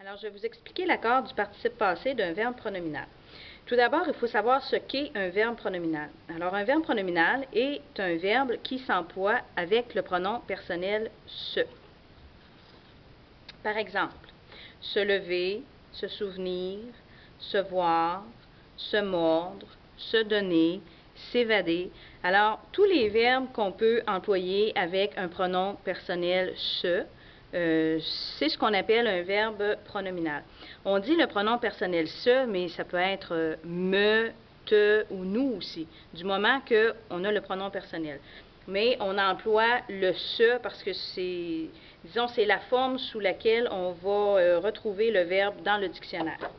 Alors, je vais vous expliquer l'accord du participe passé d'un verbe pronominal. Tout d'abord, il faut savoir ce qu'est un verbe pronominal. Alors, un verbe pronominal est un verbe qui s'emploie avec le pronom personnel « se ». Par exemple, se lever, se souvenir, se voir, se mordre, se donner, s'évader. Alors, tous les verbes qu'on peut employer avec un pronom personnel « se », c'est ce qu'on appelle un verbe pronominal. On dit le pronom personnel « se », mais ça peut être me, te ou nous aussi, du moment qu'on a le pronom personnel. Mais on emploie le « se » parce que c'est, disons, c'est la forme sous laquelle on va retrouver le verbe dans le dictionnaire.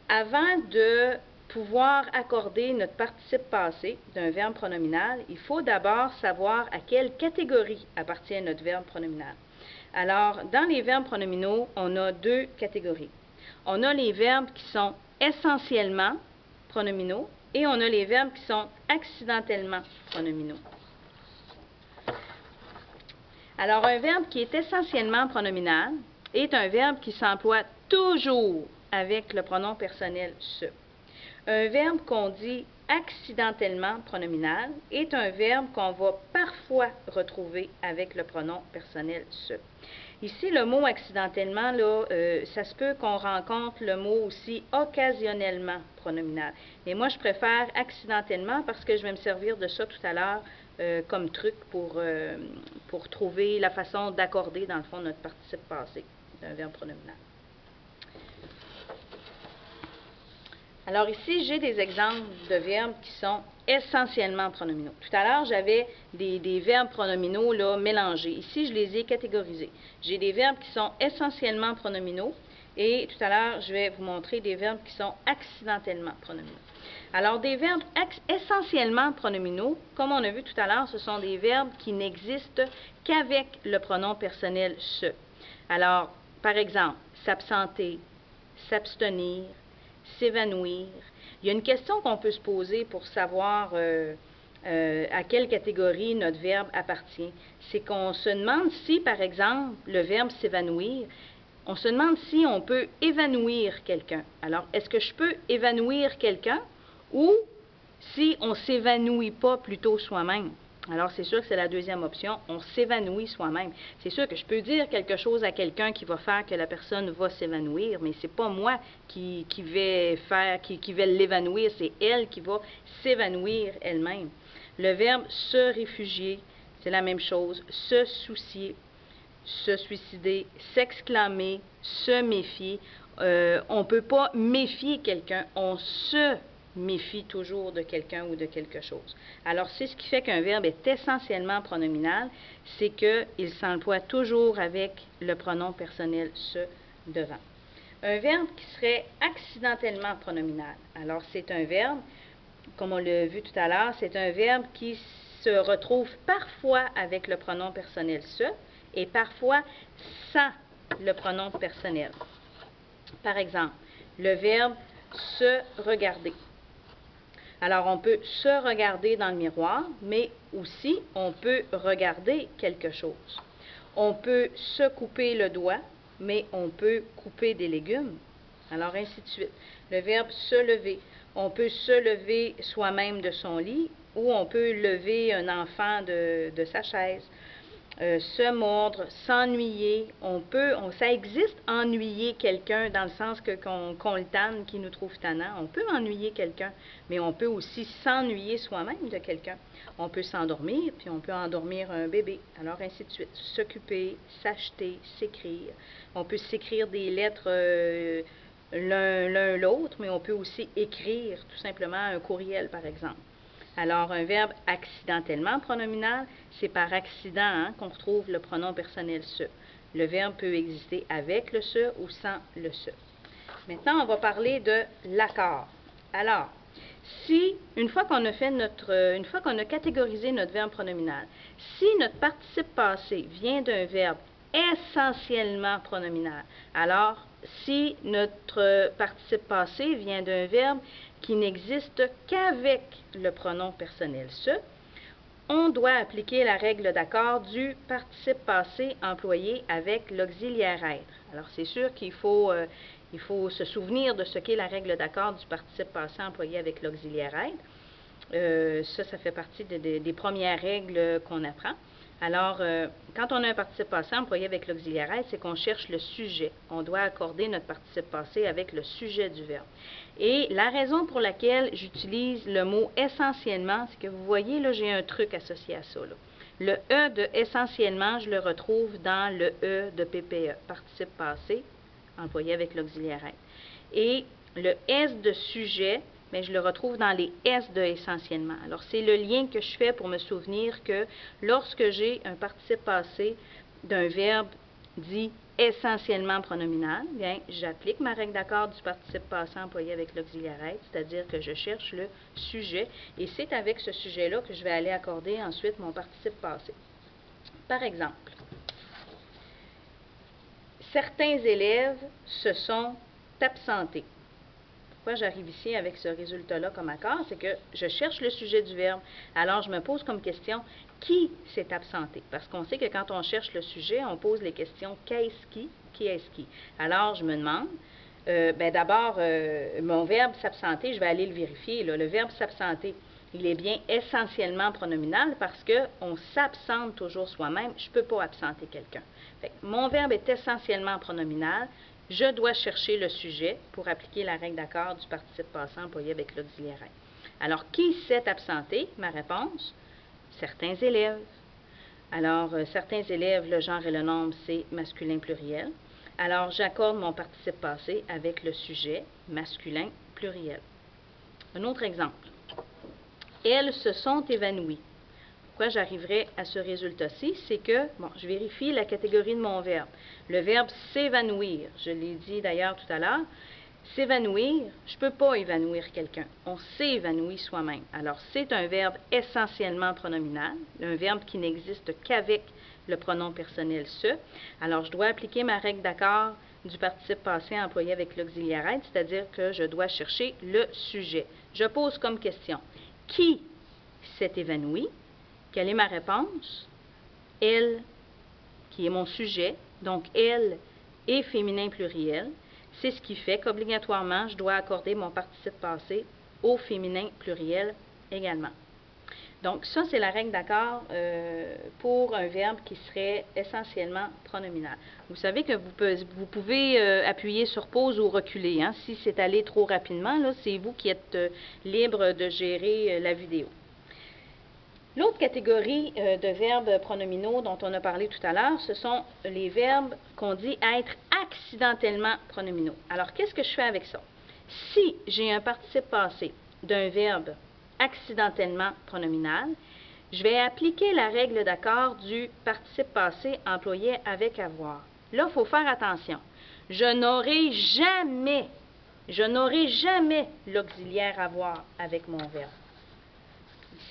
Avant de pouvoir accorder notre participe passé d'un verbe pronominal, il faut d'abord savoir à quelle catégorie appartient notre verbe pronominal. Alors, dans les verbes pronominaux, on a deux catégories. On a les verbes qui sont essentiellement pronominaux et on a les verbes qui sont accidentellement pronominaux. Alors, un verbe qui est essentiellement pronominal est un verbe qui s'emploie toujours avec le pronom personnel « se ». Un verbe qu'on dit accidentellement pronominal est un verbe qu'on va parfois retrouver avec le pronom personnel « se ». Ici, le mot accidentellement, là, ça se peut qu'on rencontre le mot aussi occasionnellement pronominal. Mais moi, je préfère accidentellement parce que je vais me servir de ça tout à l'heure comme truc pour trouver la façon d'accorder, dans le fond, notre participe passé d'un verbe pronominal. Alors ici, j'ai des exemples de verbes qui sont essentiellement pronominaux. Tout à l'heure, j'avais des verbes pronominaux là, mélangés. Ici, je les ai catégorisés. J'ai des verbes qui sont essentiellement pronominaux et tout à l'heure, je vais vous montrer des verbes qui sont accidentellement pronominaux. Alors, des verbes essentiellement pronominaux, comme on a vu tout à l'heure, ce sont des verbes qui n'existent qu'avec le pronom personnel « se ». Alors, par exemple, s'absenter, s'abstenir, s'évanouir. Il y a une question qu'on peut se poser pour savoir à quelle catégorie notre verbe appartient. C'est qu'on se demande si, par exemple, le verbe s'évanouir, on se demande si on peut évanouir quelqu'un. Alors, est-ce que je peux évanouir quelqu'un ou si on ne s'évanouit pas plutôt soi-même? Alors, c'est sûr que c'est la deuxième option, on s'évanouit soi-même. C'est sûr que je peux dire quelque chose à quelqu'un qui va faire que la personne va s'évanouir, mais c'est pas moi qui vais l'évanouir, c'est elle qui va s'évanouir elle-même. Le verbe se réfugier, c'est la même chose, se soucier, se suicider, s'exclamer, se méfier. On ne peut pas méfier quelqu'un, on se méfie toujours de quelqu'un ou de quelque chose. Alors, c'est ce qui fait qu'un verbe est essentiellement pronominal, c'est qu'il s'emploie toujours avec le pronom personnel « se » devant. Un verbe qui serait accidentellement pronominal. Alors, c'est un verbe, comme on l'a vu tout à l'heure, c'est un verbe qui se retrouve parfois avec le pronom personnel « se » et parfois sans le pronom personnel. Par exemple, le verbe « se regarder ». Alors, on peut se regarder dans le miroir, mais aussi, on peut regarder quelque chose. On peut se couper le doigt, mais on peut couper des légumes. Alors, ainsi de suite. Le verbe se lever. On peut se lever soi-même de son lit ou on peut lever un enfant de sa chaise. Se mordre, s'ennuyer, ça existe ennuyer quelqu'un dans le sens qu'on le tanne, qu'il nous trouve tannant. On peut ennuyer quelqu'un, mais on peut aussi s'ennuyer soi-même de quelqu'un. On peut s'endormir, puis on peut endormir un bébé. Alors ainsi de suite. S'occuper, s'acheter, s'écrire. On peut s'écrire des lettres l'un l'autre, mais on peut aussi écrire tout simplement un courriel, par exemple. Alors, un verbe accidentellement pronominal, c'est par accident qu'on retrouve le pronom personnel « se ». Le verbe peut exister avec le « se » ou sans le « se ». Maintenant, on va parler de l'accord. Alors, si, une fois qu'on a catégorisé notre verbe pronominal, si notre participe passé vient d'un verbe essentiellement pronominal, alors, si notre participe passé vient d'un verbe qui n'existe qu'avec le pronom personnel « se », on doit appliquer la règle d'accord du participe passé employé avec l'auxiliaire être. Alors, c'est sûr qu'il faut se souvenir de ce qu'est la règle d'accord du participe passé employé avec l'auxiliaire être. Ça fait partie des premières règles qu'on apprend. Alors, quand on a un participe passé employé avec l'auxiliaire être, c'est qu'on cherche le sujet. On doit accorder notre participe passé avec le sujet du verbe. Et la raison pour laquelle j'utilise le mot essentiellement, c'est que vous voyez, là, j'ai un truc associé à ça, là. Le E de essentiellement, je le retrouve dans le E de PPE, participe passé employé avec l'auxiliaire être. Et le S de sujet, mais je le retrouve dans les S de essentiellement. Alors, c'est le lien que je fais pour me souvenir que lorsque j'ai un participe passé d'un verbe dit essentiellement pronominal, bien, j'applique ma règle d'accord du participe passé employé avec l'auxiliaire être, c'est-à-dire que je cherche le sujet, et c'est avec ce sujet-là que je vais aller accorder ensuite mon participe passé. Par exemple, certains élèves se sont absentés. Pourquoi j'arrive ici avec ce résultat-là comme accord? C'est que je cherche le sujet du verbe. Alors, je me pose comme question, qui s'est absenté? Parce qu'on sait que quand on cherche le sujet, on pose les questions qu'est-ce qui est-ce qui? Alors, je me demande, d'abord, mon verbe s'absenter, je vais aller le vérifier, là. Le verbe s'absenter, il est bien essentiellement pronominal parce qu'on s'absente toujours soi-même. Je ne peux pas absenter quelqu'un. Mon verbe est essentiellement pronominal. Je dois chercher le sujet pour appliquer la règle d'accord du participe passé employé avec l'auxiliaire être. Alors, qui s'est absenté? Ma réponse, certains élèves. Alors, certains élèves, le genre et le nombre, c'est masculin pluriel. Alors, j'accorde mon participe passé avec le sujet masculin pluriel. Un autre exemple. Elles se sont évanouies. Pourquoi j'arriverai à ce résultat-ci? C'est que, je vérifie la catégorie de mon verbe. Le verbe s'évanouir, je l'ai dit d'ailleurs tout à l'heure, s'évanouir, je ne peux pas évanouir quelqu'un. On s'évanouit soi-même. Alors, c'est un verbe essentiellement pronominal, un verbe qui n'existe qu'avec le pronom personnel se. Alors, je dois appliquer ma règle d'accord du participe passé employé avec l'auxiliaire être, c'est-à-dire que je dois chercher le sujet. Je pose comme question, qui s'est évanoui? Quelle est ma réponse? Elle, qui est mon sujet, donc elle est féminin pluriel. C'est ce qui fait qu'obligatoirement, je dois accorder mon participe passé au féminin pluriel également. Donc, ça, c'est la règle d'accord pour un verbe qui serait essentiellement pronominal. Vous savez que vous pouvez appuyer sur pause ou reculer. Hein? Si c'est allé trop rapidement, là, c'est vous qui êtes libre de gérer la vidéo. L'autre catégorie de verbes pronominaux dont on a parlé tout à l'heure, ce sont les verbes qu'on dit être accidentellement pronominaux. Alors, qu'est-ce que je fais avec ça? Si j'ai un participe passé d'un verbe accidentellement pronominal, je vais appliquer la règle d'accord du participe passé employé avec avoir. Là, il faut faire attention. Je n'aurai jamais l'auxiliaire avoir avec mon verbe.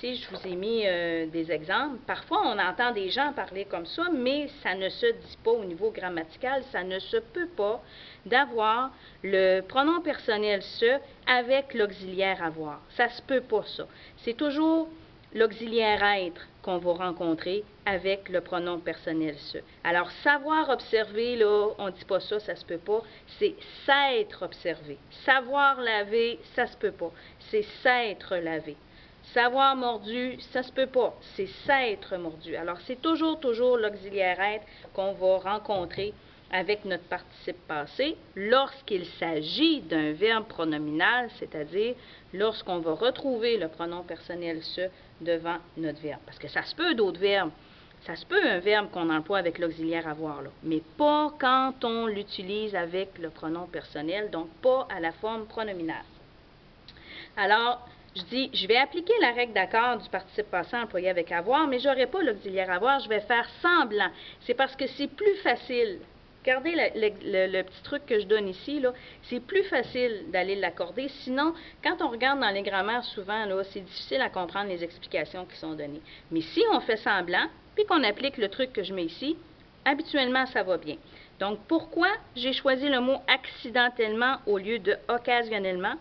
Ici, je vous ai mis des exemples. Parfois, on entend des gens parler comme ça, mais ça ne se dit pas au niveau grammatical. Ça ne se peut pas d'avoir le pronom personnel se avec l'auxiliaire avoir. Ça ne se peut pas, ça. C'est toujours l'auxiliaire être qu'on va rencontrer avec le pronom personnel se. Alors, savoir observer, là, on ne dit pas ça, ça se peut pas. C'est s'être observé. Savoir laver, ça se peut pas. C'est s'être lavé. Savoir mordu, ça se peut pas. C'est s'être mordu. Alors, c'est toujours l'auxiliaire être qu'on va rencontrer avec notre participe passé lorsqu'il s'agit d'un verbe pronominal, c'est-à-dire lorsqu'on va retrouver le pronom personnel se devant notre verbe. Parce que ça se peut d'autres verbes. Ça se peut un verbe qu'on emploie avec l'auxiliaire avoir, là, mais pas quand on l'utilise avec le pronom personnel, donc pas à la forme pronominale. Alors, je dis, je vais appliquer la règle d'accord du participe passé employé avec avoir, mais je n'aurai pas l'auxiliaire avoir, je vais faire semblant. C'est parce que c'est plus facile. Regardez le petit truc que je donne ici, là, c'est plus facile d'aller l'accorder. Sinon, quand on regarde dans les grammaires, souvent, là, c'est difficile à comprendre les explications qui sont données. Mais si on fait semblant, puis qu'on applique le truc que je mets ici, habituellement, ça va bien. Donc, pourquoi j'ai choisi le mot accidentellement au lieu de occasionnellement?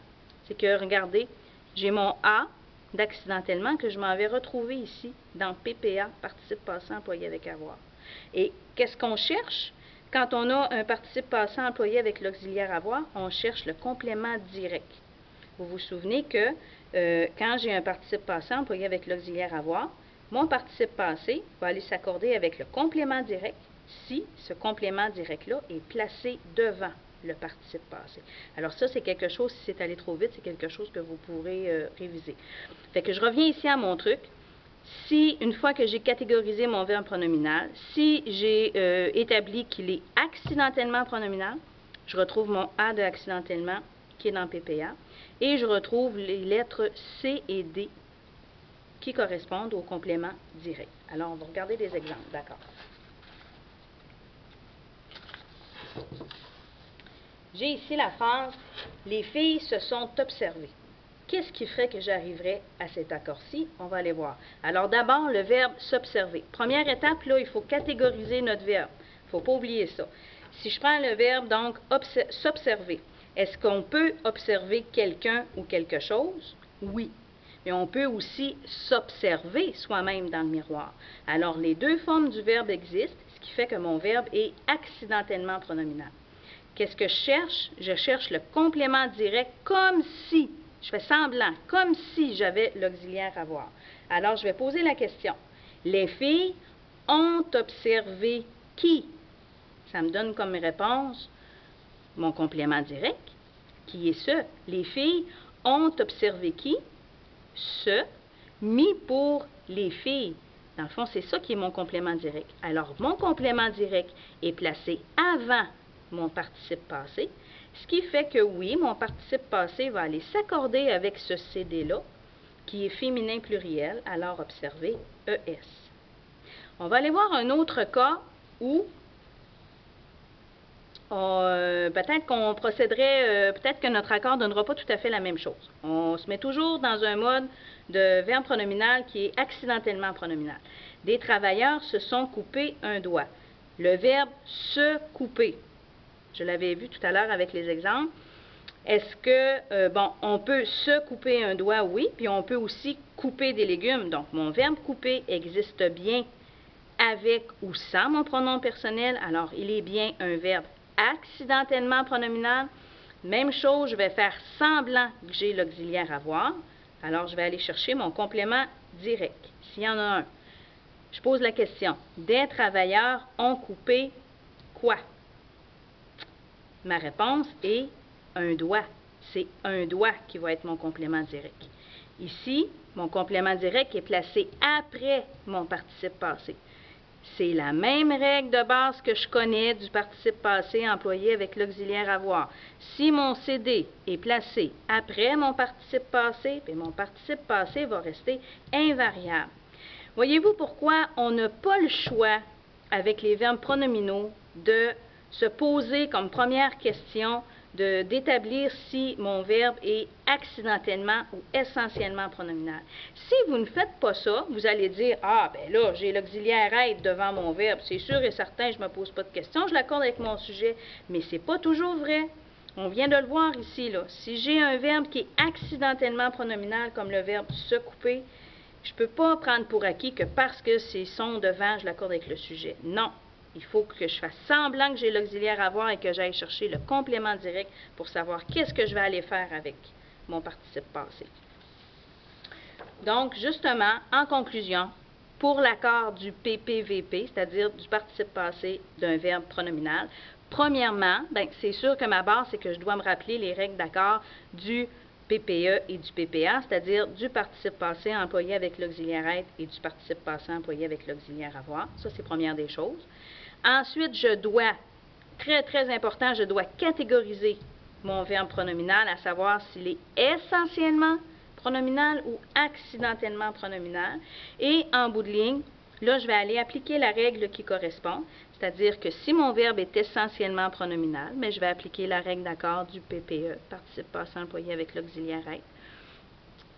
C'est que, regardez, j'ai mon A, d'accidentellement que je m'en vais retrouver ici, dans PPA, participe passé employé avec avoir. Et qu'est-ce qu'on cherche? Quand on a un participe passé employé avec l'auxiliaire avoir, on cherche le complément direct. Vous vous souvenez que quand j'ai un participe passé employé avec l'auxiliaire avoir, mon participe passé va aller s'accorder avec le complément direct si ce complément direct-là est placé devant le participe passé. Alors ça, c'est quelque chose, si c'est allé trop vite, c'est quelque chose que vous pourrez réviser. Fait que je reviens ici à mon truc. Si, une fois que j'ai catégorisé mon verbe pronominal, si j'ai établi qu'il est accidentellement pronominal, je retrouve mon A de accidentellement qui est dans PPA, et je retrouve les lettres C et D qui correspondent au complément direct. Alors, on va regarder des exemples, d'accord. J'ai ici la phrase « Les filles se sont observées ». Qu'est-ce qui ferait que j'arriverais à cet accord-ci? On va aller voir. Alors d'abord, le verbe « s'observer ». Première étape, là, il faut catégoriser notre verbe. Il ne faut pas oublier ça. Si je prends le verbe, donc, « s'observer », est-ce qu'on peut observer quelqu'un ou quelque chose? Oui. Mais on peut aussi s'observer soi-même dans le miroir. Alors, les deux formes du verbe existent, ce qui fait que mon verbe est accidentellement pronominal. Qu'est-ce que je cherche? Je cherche le complément direct comme si, je fais semblant, comme si j'avais l'auxiliaire avoir. Alors, je vais poser la question. Les filles ont observé qui? Ça me donne comme réponse mon complément direct, qui est ce. Les filles ont observé qui? Ce, mis pour les filles. Dans le fond, c'est ça qui est mon complément direct. Alors, mon complément direct est placé avant mon participe passé, ce qui fait que oui, mon participe passé va aller s'accorder avec ce CD-là, qui est féminin pluriel, alors observez ES. On va aller voir un autre cas où peut-être qu'on procéderait, peut-être que notre accord ne donnera pas tout à fait la même chose. On se met toujours dans un mode de verbe pronominal qui est accidentellement pronominal. Des travailleurs se sont coupés un doigt. Le verbe se couper, je l'avais vu tout à l'heure avec les exemples. Est-ce que, bon, on peut se couper un doigt? Oui, puis on peut aussi couper des légumes. Donc, mon verbe couper existe bien avec ou sans mon pronom personnel. Alors, il est bien un verbe accidentellement pronominal. Même chose, je vais faire semblant que j'ai l'auxiliaire avoir. Alors, je vais aller chercher mon complément direct, s'il y en a un. Je pose la question. Des travailleurs ont coupé quoi? Ma réponse est un doigt. C'est un doigt qui va être mon complément direct. Ici, mon complément direct est placé après mon participe passé. C'est la même règle de base que je connais du participe passé employé avec l'auxiliaire avoir. Si mon CD est placé après mon participe passé, bien mon participe passé va rester invariable. Voyez-vous pourquoi on n'a pas le choix, avec les verbes pronominaux, de se poser comme première question d'établir si mon verbe est accidentellement ou essentiellement pronominal. Si vous ne faites pas ça, vous allez dire « Ah, ben là, j'ai l'auxiliaire être devant mon verbe. C'est sûr et certain, je ne me pose pas de questions, je l'accorde avec mon sujet. » Mais ce n'est pas toujours vrai. On vient de le voir ici, là. Si j'ai un verbe qui est accidentellement pronominal, comme le verbe « se couper », je ne peux pas prendre pour acquis que parce que c'est son devant, je l'accorde avec le sujet. Non. Il faut que je fasse semblant que j'ai l'auxiliaire avoir et que j'aille chercher le complément direct pour savoir qu'est-ce que je vais aller faire avec mon participe passé. Donc, justement, en conclusion, pour l'accord du PPVP, c'est-à-dire du participe passé d'un verbe pronominal, premièrement, c'est sûr que ma base, c'est que je dois me rappeler les règles d'accord du PPE et du PPA, c'est-à-dire du participe passé employé avec l'auxiliaire être et du participe passé employé avec l'auxiliaire avoir. Ça, c'est première des choses. Ensuite, je dois, très, très important, je dois catégoriser mon verbe pronominal, à savoir s'il est essentiellement pronominal ou accidentellement pronominal. Et en bout de ligne, là, je vais aller appliquer la règle qui correspond, c'est-à-dire que si mon verbe est essentiellement pronominal, mais je vais appliquer la règle d'accord du PPE, participe passé employé avec l'auxiliaire être,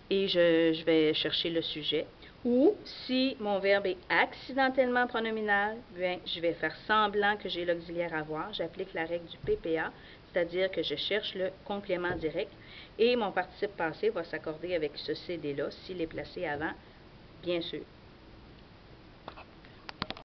et je vais chercher le sujet. Ou, si mon verbe est accidentellement pronominal, bien, je vais faire semblant que j'ai l'auxiliaire avoir. J'applique la règle du PPA, c'est-à-dire que je cherche le complément direct, et mon participe passé va s'accorder avec ce CD-là, s'il est placé avant, bien sûr.